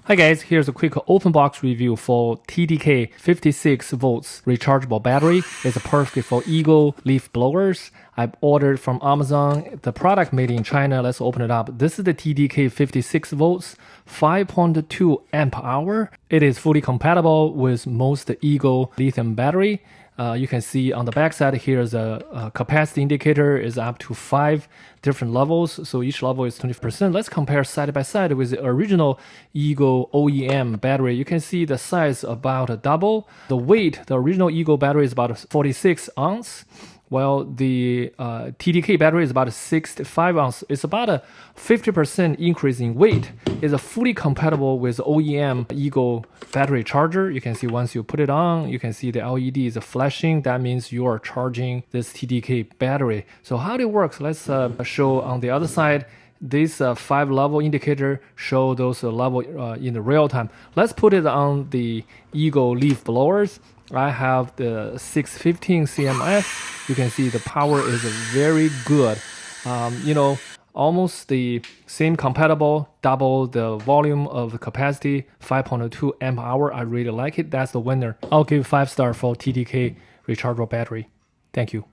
Hi guys, here's a quick open box review for DTK 56 volts rechargeable battery. It's perfect for EGO leaf blowers. I ordered from Amazon, the product made in China. Let's open it up. This is the DTK 56 volts 5.2 amp hour. It is fully compatible with most EGO lithium battery. You can see on the back side, here's a capacity indicator is up to 5 different levels. So each level is 20%. Let's compare side by side with the original EGO OEM battery. You can see the size about double. The weight, the original EGO battery is about 46 ounce. While the DTK battery is about 65 ounce. It's about a 50% increase in weight. It's fully compatible with OEM EGO battery charger. You can see once you put it on, you can see the LED is flashing. That means you are charging this DTK battery. So how it works, let's show on the other side. This 5-level indicator show those level in the real time. Let's put it on the EGO leaf blowers. I have the 615 CMF. You can see the power is very good. Almost the same compatible, double the volume of the capacity, 5.2 amp hour. I really like it. That's the winner. I'll give 5 star for DTK rechargeable battery. Thank you.